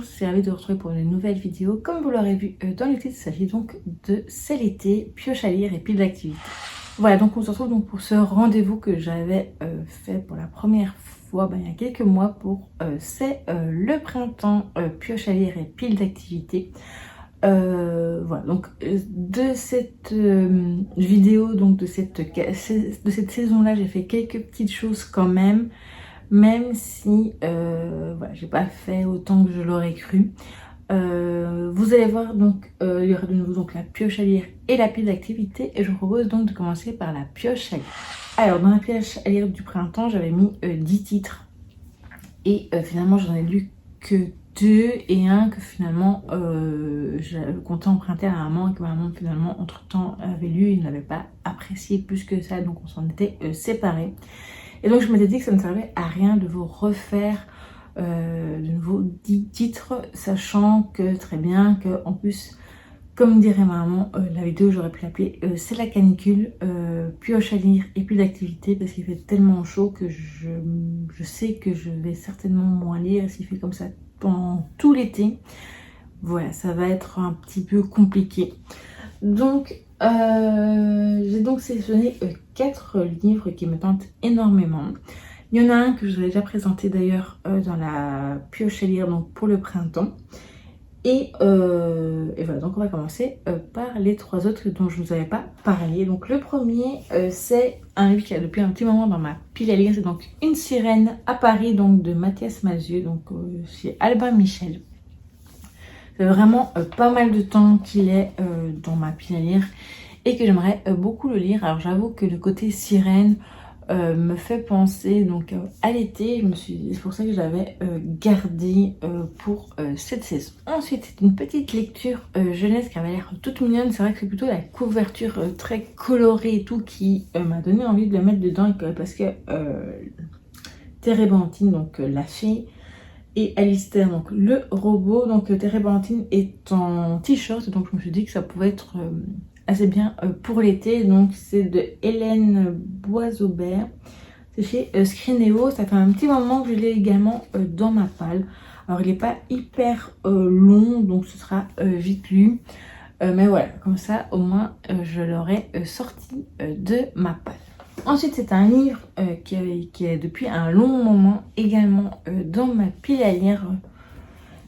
bonjour, c'est ravi de vous retrouver pour une nouvelle vidéo. Comme vous l'aurez vu dans le titre, il s'agit donc de C'est l'été, pioche à lire et pile d'activités. Voilà, donc on se retrouve donc pour ce rendez-vous que j'avais fait pour la première fois il y a quelques mois pour C'est le printemps, pioche à lire et pile d'activités. Voilà, donc de cette vidéo, donc de cette saison-là, j'ai fait quelques petites choses quand même. Même si voilà, j'ai pas fait autant que je l'aurais cru. Vous allez voir donc il y aura de nouveau donc la pioche à lire et la pile d'activités, et je vous propose donc de commencer par la pioche à lire. Alors dans la pioche à lire du printemps, j'avais mis 10 titres et finalement j'en ai lu que 2 et un que finalement je comptais emprunter à maman et que maman finalement entre temps avait lu et n'avait pas apprécié plus que ça, donc on s'en était séparés. Et donc je m'étais dit que ça ne servait à rien de vous refaire de nouveau 10 titres, sachant que très bien que en plus, comme dirait maman, la vidéo j'aurais pu l'appeler c'est la canicule, pioche à lire et puis d'activité, parce qu'il fait tellement chaud que je sais que je vais certainement moins lire s'il fait comme ça pendant tout l'été. Voilà, ça va être un petit peu compliqué. Donc j'ai donc sélectionné 4 livres qui me tentent énormément. Il y en a un que je vous ai déjà présenté d'ailleurs dans la pioche à lire donc pour le printemps. Et voilà, donc on va commencer par les 3 autres dont je ne vous avais pas parlé. Donc le premier, c'est un livre qui a depuis un petit moment dans ma pile à lire. C'est donc Une sirène à Paris, donc de Mathias Malzieu, donc chez Albin Michel. C'est vraiment pas mal de temps qu'il est dans ma pile à lire et que j'aimerais beaucoup le lire. Alors j'avoue que le côté sirène me fait penser donc à l'été. C'est pour ça que je l'avais gardé pour cette saison. Ensuite, c'est une petite lecture jeunesse qui avait l'air toute mignonne. C'est vrai que c'est plutôt la couverture très colorée et tout qui m'a donné envie de le mettre dedans, parce que Térébenthine, donc la fée, et Alistair, donc le robot. Donc Térébenthine est en t-shirt, donc je me suis dit que ça pouvait être assez bien pour l'été. Donc c'est de Hélène Boisaubert, c'est chez Scrineo. Ça fait un petit moment que je l'ai également dans ma palle. Alors il n'est pas hyper long, donc ce sera vite lu, mais voilà, comme ça au moins je l'aurai sorti de ma palle. Ensuite, c'est un livre qui est depuis un long moment également dans ma pile à lire.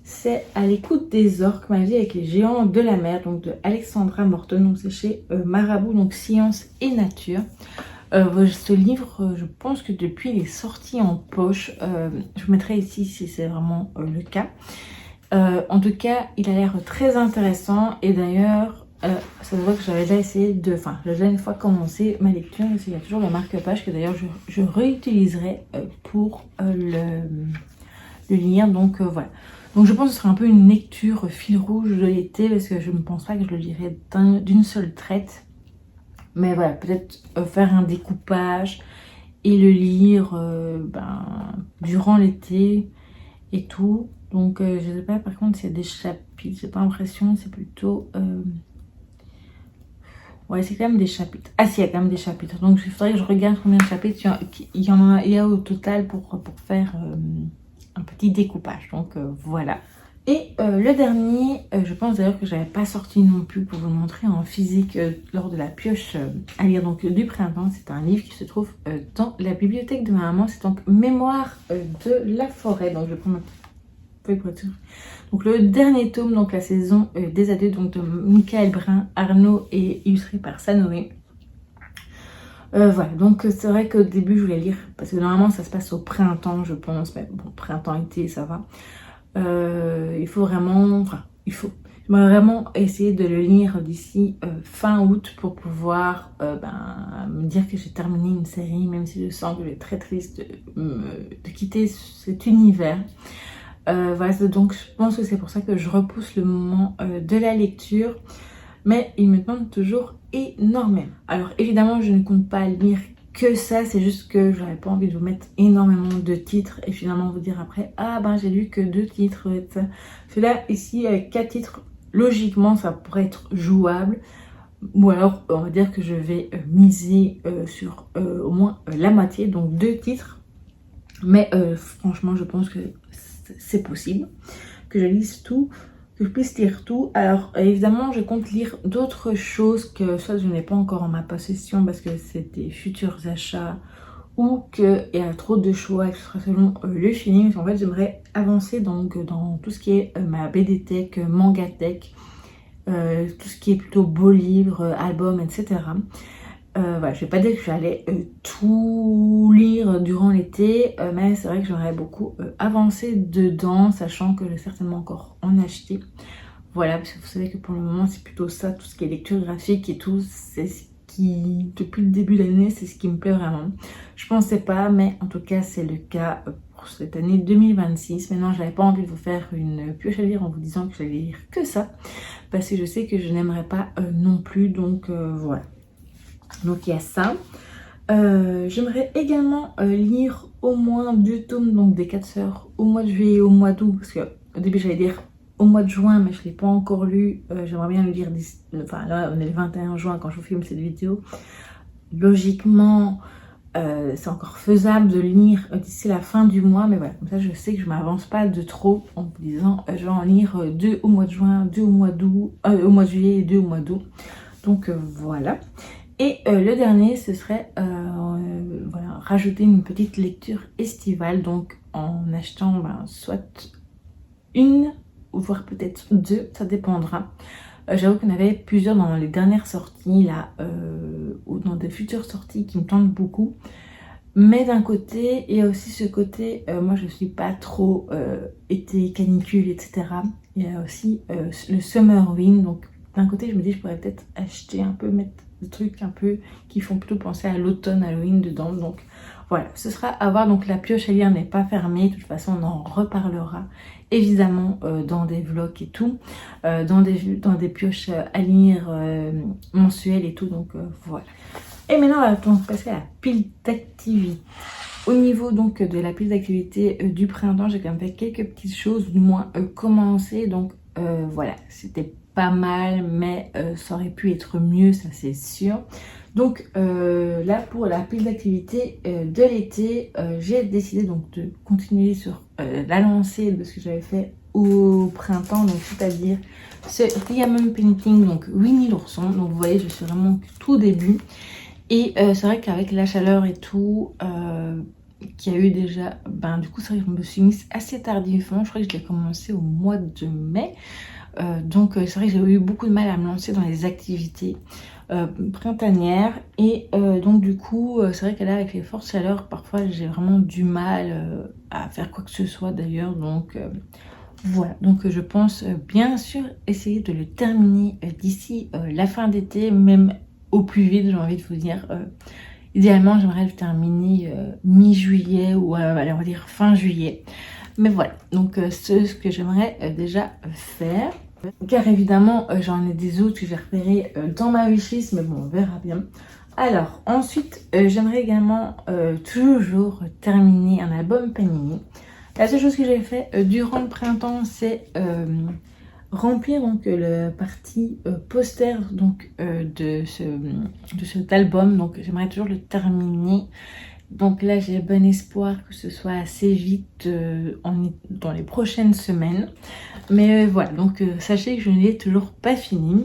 C'est À l'écoute des orques, ma vie avec les géants de la mer, donc de Alexandra Morton. Donc c'est chez Marabout, donc Science et Nature. Ce livre, je pense que depuis il est sorti en poche. Je vous mettrai ici si c'est vraiment le cas. En tout cas, il a l'air très intéressant, et d'ailleurs ça se voit que j'avais déjà essayé de... Enfin, j'ai déjà une fois commencé ma lecture, il y a toujours le marque-page que d'ailleurs je réutiliserai pour le lire. Donc voilà. Donc je pense que ce sera un peu une lecture fil rouge de l'été, parce que je ne pense pas que je le lirai d'une seule traite. Mais voilà, peut-être faire un découpage et le lire durant l'été et tout. Donc je sais pas par contre s'il y a des chapitres, j'ai pas l'impression, c'est plutôt... Ouais, c'est quand même des chapitres. Ah si, il y a quand même des chapitres. Donc il faudrait que je regarde combien de chapitres il y a au total pour faire un petit découpage. Donc voilà. Et le dernier, je pense d'ailleurs que j'avais pas sorti non plus pour vous le montrer en physique lors de la pioche à lire donc du printemps. C'est un livre qui se trouve dans la bibliothèque de ma maman. C'est donc Mémoire de la forêt. Donc je vais prendre ma feuille pour être sûre. Donc le dernier tome, donc la saison des adultes, donc de Michael Brun, Arnaud, et illustré par Sanoé. Voilà, donc c'est vrai qu'au début je voulais lire, parce que normalement ça se passe au printemps je pense, mais bon, printemps-été ça va. Il faut vraiment, j'aimerais vraiment essayer de le lire d'ici fin août pour pouvoir me dire que j'ai terminé une série, même si je sens que je suis très triste de quitter cet univers. Voilà, donc je pense que c'est pour ça que je repousse le moment de la lecture, mais il me tente toujours énormément. Alors évidemment je ne compte pas lire que ça, c'est juste que j'avais pas envie de vous mettre énormément de titres et finalement vous dire après ah ben j'ai lu que 2 titres. Celui-là ici avec 4 titres, logiquement ça pourrait être jouable, ou alors on va dire que je vais miser sur au moins la moitié, donc 2 titres, mais franchement je pense que c'est possible. que je lise tout, que je puisse lire tout. Alors évidemment je compte lire d'autres choses que soit je n'ai pas encore en ma possession parce que c'est des futurs achats ou qu'il y a trop de choix, que ce sera selon le feeling. En fait j'aimerais avancer donc dans tout ce qui est ma BD Tech, manga Tech, tout ce qui est plutôt beaux livres, albums, etc. Voilà, je vais pas dire que j'allais tout lire durant l'été, mais c'est vrai que j'aurais beaucoup avancé dedans, sachant que je vais certainement encore en acheter. Voilà, parce que vous savez que pour le moment c'est plutôt ça, tout ce qui est lecture graphique et tout, c'est ce qui, depuis le début de l'année, c'est ce qui me plaît vraiment. Je pensais pas, mais en tout cas c'est le cas pour cette année 2026. Maintenant, j'avais pas envie de vous faire une pioche à lire en vous disant que j'allais lire que ça, parce que je sais que je n'aimerais pas non plus, donc voilà. Donc il y a ça. J'aimerais également lire au moins 2 tomes donc des 4 sœurs au mois de juillet et au mois d'août, parce que au début j'allais dire au mois de juin, mais je ne l'ai pas encore lu. J'aimerais bien le lire enfin là on est le 21 juin quand je vous filme cette vidéo. Logiquement c'est encore faisable de lire d'ici la fin du mois, mais voilà, comme ça je sais que je m'avance pas de trop en vous disant je vais en lire 2 au mois de juin, 2 au mois d'août, au mois de juillet et 2 au mois d'août. Donc voilà. Et le dernier, ce serait voilà, rajouter une petite lecture estivale, donc en achetant soit une, ou voire peut-être 2, ça dépendra. J'avoue qu'on avait plusieurs dans les dernières sorties, là, ou dans des futures sorties qui me tentent beaucoup. Mais d'un côté, il y a aussi ce côté, moi je suis pas trop été, canicule, etc. Il y a aussi le Summer Wind, donc d'un côté je me dis je pourrais peut-être acheter un peu, mettre des trucs un peu qui font plutôt penser à l'automne, Halloween dedans. Donc voilà, ce sera à voir. Donc la pioche à lire n'est pas fermée, de toute façon on en reparlera évidemment dans des vlogs et tout, dans des pioches à lire mensuelles et tout, donc voilà. Et maintenant on va donc passer à la pile d'activités. Au niveau donc de la pile d'activités du printemps, j'ai quand même fait quelques petites choses, du moins commencé, donc voilà, c'était pas mal, mais ça aurait pu être mieux, ça c'est sûr. Donc là pour la pile d'activités de l'été, j'ai décidé donc de continuer sur la lancée de ce que j'avais fait au printemps, donc c'est-à-dire ce Diamond Painting, donc Winnie l'ourson. Donc vous voyez, je suis vraiment tout début. Et c'est vrai qu'avec la chaleur et tout, qu'il y a eu déjà, du coup c'est vrai que je me suis mise assez tardivement, je crois que je l'ai commencé au mois de mai. Donc c'est vrai que j'ai eu beaucoup de mal à me lancer dans les activités printanières. Et donc du coup, c'est vrai que là avec les fortes chaleurs, parfois j'ai vraiment du mal à faire quoi que ce soit d'ailleurs. Donc voilà, donc je pense bien sûr essayer de le terminer d'ici la fin d'été, même au plus vite, j'ai envie de vous dire. Idéalement, j'aimerais le terminer mi-juillet ou allez, on va dire fin juillet. Mais voilà, donc c'est ce que j'aimerais déjà faire. Car évidemment, j'en ai des autres que j'ai repérés dans ma wishlist, mais bon, on verra bien. Alors, ensuite, j'aimerais également toujours terminer un album Panini. La seule chose que j'ai fait durant le printemps, c'est remplir donc le partie poster donc de cet album. Donc j'aimerais toujours le terminer. Donc là j'ai bon espoir que ce soit assez vite dans les prochaines semaines. Mais voilà, donc sachez que je ne l'ai toujours pas fini.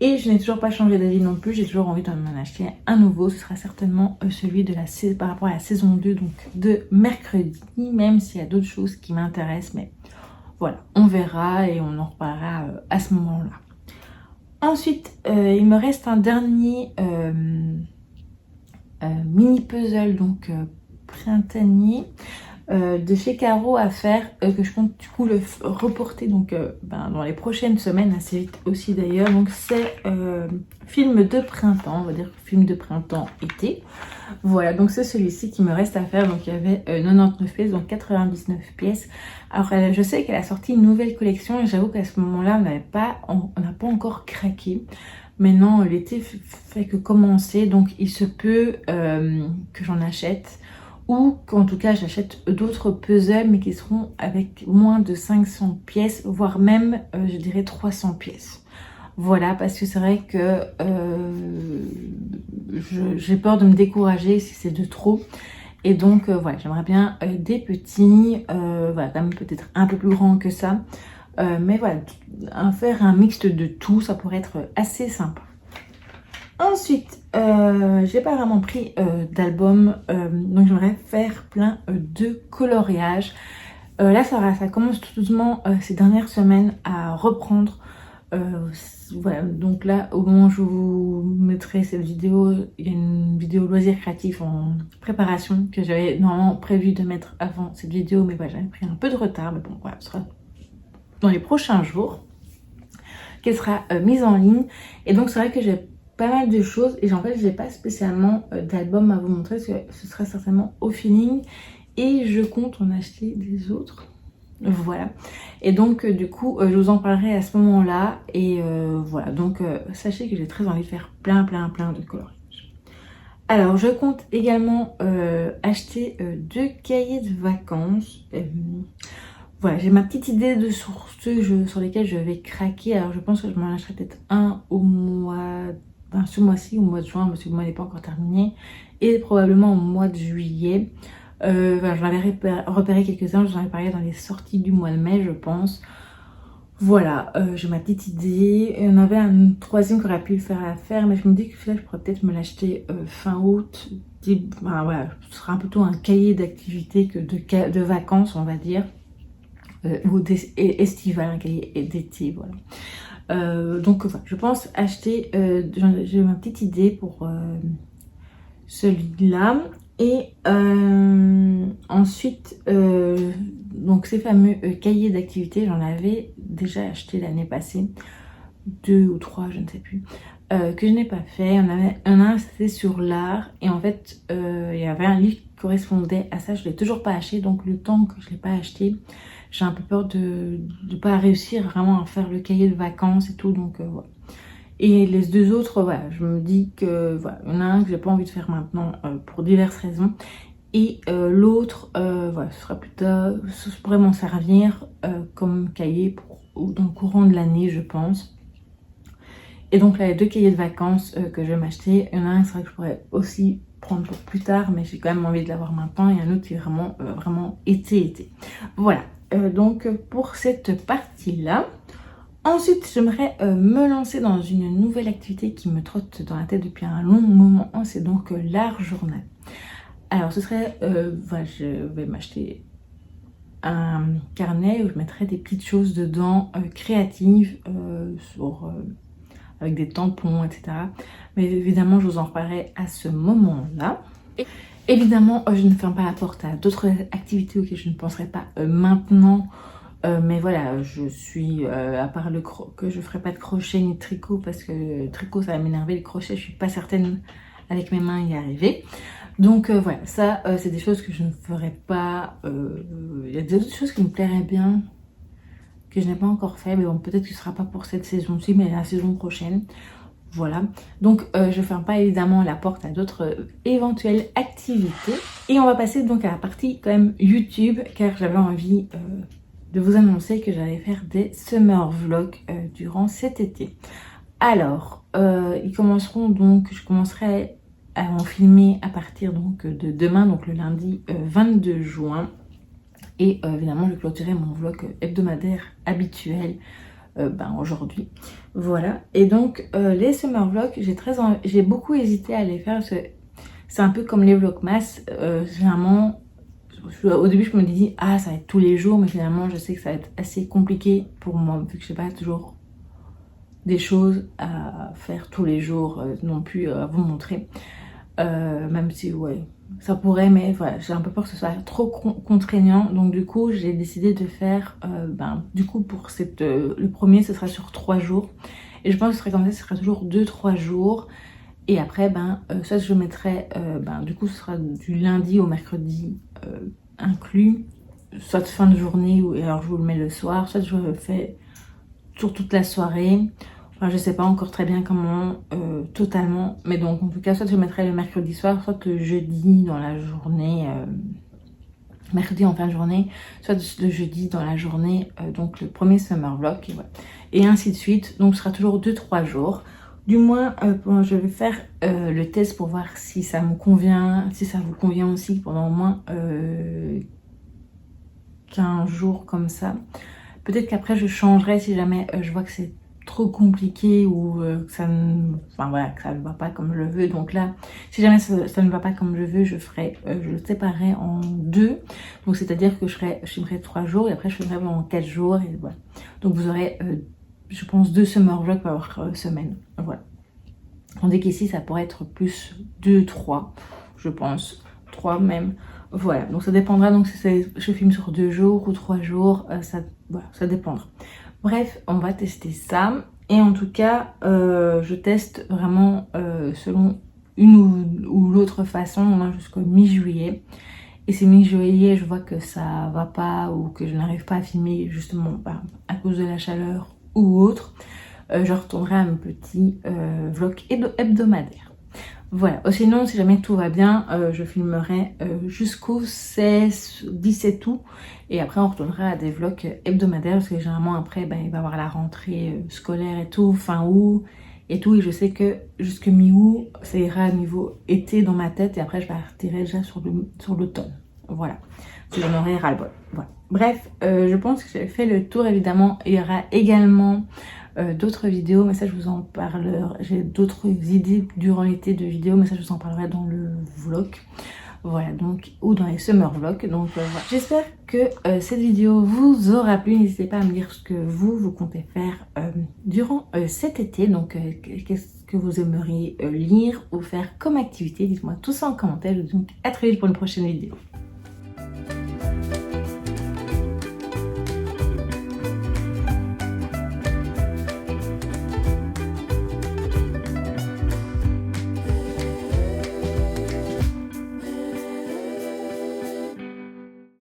Et je n'ai toujours pas changé d'avis non plus, j'ai toujours envie d'en acheter un nouveau. Ce sera certainement celui de par rapport à la saison 2, donc de mercredi. Même s'il y a d'autres choses qui m'intéressent, mais voilà, on verra et on en reparlera à ce moment-là. Ensuite, il me reste un dernier mini puzzle, donc printanier, de chez Caro à faire, que je compte du coup le reporter donc dans les prochaines semaines, assez vite aussi d'ailleurs. Donc c'est film de printemps, on va dire film de printemps été. Voilà, donc c'est celui-ci qui me reste à faire. Donc il y avait 99 pièces, donc 99 pièces. Alors je sais qu'elle a sorti une nouvelle collection et j'avoue qu'à ce moment-là on n'a pas encore craqué. Maintenant l'été fait que commencer, donc il se peut que j'en achète, ou qu'en tout cas j'achète d'autres puzzles mais qui seront avec moins de 500 pièces, voire même je dirais 300 pièces. Voilà, parce que c'est vrai que j'ai peur de me décourager si c'est de trop. Et donc voilà, j'aimerais bien des petits, voilà, même peut-être un peu plus grands que ça. Mais voilà, faire un mixte de tout, ça pourrait être assez sympa. Ensuite, j'ai pas vraiment pris d'album, donc j'aimerais faire plein de coloriages. Là, ça commence tout doucement ces dernières semaines à reprendre. Voilà, donc là, au moment où je vous mettrai cette vidéo, il y a une vidéo loisir créatif en préparation que j'avais normalement prévu de mettre avant cette vidéo, mais voilà, j'avais pris un peu de retard, mais bon, voilà, ce sera dans les prochains jours qu'elle sera mise en ligne. Et donc, c'est vrai que j'ai pas mal de choses et en fait, j'ai pas spécialement d'album à vous montrer, parce que ce sera certainement au feeling et je compte en acheter des autres. Voilà, et donc du coup je vous en parlerai à ce moment là et voilà, donc sachez que j'ai très envie de faire plein de coloriages. Alors je compte également acheter 2 cahiers de vacances. Voilà, j'ai ma petite idée de sur lesquels je vais craquer. Alors je pense que je m'en achèterai peut-être un au mois, ce mois-ci, au mois de juin, parce que le mois n'est pas encore terminé, et probablement au mois de juillet. Voilà, j'en avais repéré quelques-uns, j'en avais parlé dans les sorties du mois de mai, je pense. Voilà, j'ai ma petite idée. Il y en avait un troisième qui aurait pu le faire à faire, mais je me dis que là, je pourrais peut-être me l'acheter fin août. Enfin, voilà, ce sera plutôt un cahier d'activités que de vacances, on va dire. Ou estival, un cahier d'été, voilà. Donc, voilà, je pense acheter, j'ai ma petite idée pour celui-là. Et ensuite, donc ces fameux cahiers d'activités, j'en avais déjà acheté l'année passée, 2 ou 3, je ne sais plus, que je n'ai pas fait. Un c'était sur l'art, et en fait, il y avait un livre qui correspondait à ça, je ne l'ai toujours pas acheté, donc le temps que je ne l'ai pas acheté, j'ai un peu peur de ne pas réussir vraiment à faire le cahier de vacances et tout, donc voilà. Et les deux autres, voilà, je me dis que voilà, il y en a un que j'ai pas envie de faire maintenant pour diverses raisons. Et l'autre, voilà, ce sera plus tard, ça pourrait m'en servir comme cahier dans le courant de l'année, je pense. Et donc là, les 2 cahiers de vacances que je vais m'acheter, il y en a un, c'est vrai que je pourrais aussi prendre pour plus tard, mais j'ai quand même envie de l'avoir maintenant. Et un autre qui est vraiment, vraiment été. Voilà, donc pour cette partie-là. Ensuite, j'aimerais me lancer dans une nouvelle activité qui me trotte dans la tête depuis un long moment, c'est donc l'art journal. Alors ce serait, voilà, je vais m'acheter un carnet où je mettrai des petites choses dedans, créatives, avec des tampons, etc. Mais évidemment, je vous en reparlerai à ce moment-là. Évidemment, je ne ferme pas la porte à d'autres activités auxquelles je ne penserai pas maintenant. Mais voilà, je suis, à part que je ferai pas de crochet ni de tricot, parce que le tricot ça va m'énerver, le crochet je suis pas certaine avec mes mains y arriver. Donc voilà, ça c'est des choses que je ne ferai pas. Il y a d'autres choses qui me plairaient bien, que je n'ai pas encore fait, mais bon, peut-être que ce sera pas pour cette saison-ci, mais la saison prochaine. Voilà, donc je ferme pas évidemment la porte à d'autres éventuelles activités. Et on va passer donc à la partie quand même YouTube, car j'avais envie de vous annoncer que j'allais faire des summer vlogs durant cet été. Alors, ils commenceront donc, je commencerai à en filmer à partir donc de demain, donc le lundi 22 juin. Et évidemment, je clôturerai mon vlog hebdomadaire habituel aujourd'hui. Voilà, et donc les summer vlogs, j'ai beaucoup hésité à les faire parce que c'est un peu comme les vlogmas, généralement. Au début, je me dis, ah, ça va être tous les jours, mais finalement, je sais que ça va être assez compliqué pour moi, vu que je n'ai pas toujours des choses à faire tous les jours non plus à vous montrer. Même si, ouais, ça pourrait, mais voilà, j'ai un peu peur que ce soit trop contraignant. Donc, du coup, j'ai décidé de faire, du coup, pour le premier, ce sera sur 3 jours. Et je pense que ce serait comme ça, ce sera toujours 2-3 jours. Et après, soit je mettrai, du coup, ce sera du lundi au mercredi inclus, soit fin de journée, et alors je vous le mets le soir, soit je le fais sur toute la soirée. Enfin, je sais pas encore très bien comment, totalement. Mais donc, en tout cas, soit je mettrai le mercredi soir, soit le jeudi dans la journée, mercredi en fin de journée, soit le jeudi dans la journée, donc le premier summer vlog, et, voilà. Et ainsi de suite. Donc, ce sera toujours 2-3 jours. Du moins, je vais faire le test pour voir si ça me convient, si ça vous convient aussi pendant au moins 15 jours comme ça. Peut-être qu'après je changerai si jamais je vois que c'est trop compliqué ou que ça ne... Enfin voilà, que ça ne va pas comme je veux. Donc là, si jamais ça ne va pas comme je veux, je ferai, je le séparerai en 2. Donc c'est-à-dire que je filmerai 3 jours et après je filmerai pendant 4 jours et voilà. Donc vous aurez, je pense, 2 summer vlogs par semaine. Voilà. Tandis qu'ici, ça pourrait être plus 2, 3, je pense. 3 même. Voilà, donc ça dépendra. Donc si je filme sur 2 jours ou 3 jours, voilà, ça dépendra. Bref, on va tester ça. Et en tout cas, je teste vraiment selon une ou l'autre façon, au moins jusqu'au mi-juillet. Et si mi-juillet, je vois que ça va pas ou que je n'arrive pas à filmer justement à cause de la chaleur ou autre, je retournerai à mon petit vlog hebdomadaire. Voilà, sinon si jamais tout va bien, je filmerai jusqu'au 17 août et après on retournera à des vlogs hebdomadaires parce que généralement après il va y avoir la rentrée scolaire et tout, fin août et tout, et je sais que jusque mi-août ça ira à niveau été dans ma tête et après je partirai déjà sur l'automne. Voilà, j'en aurai ras-le-bol. Voilà. Bref, je pense que j'ai fait le tour. Évidemment il y aura également d'autres vidéos, mais ça je vous en parlerai. J'ai d'autres idées durant l'été de vidéos, mais ça je vous en parlerai dans le vlog. Voilà, donc, ou dans les summer vlogs. Donc voilà. J'espère que cette vidéo vous aura plu. N'hésitez pas à me dire ce que vous comptez faire durant cet été. Donc qu'est-ce que vous aimeriez lire ou faire comme activité. Dites-moi tout ça en commentaire. Donc à très vite pour une prochaine vidéo.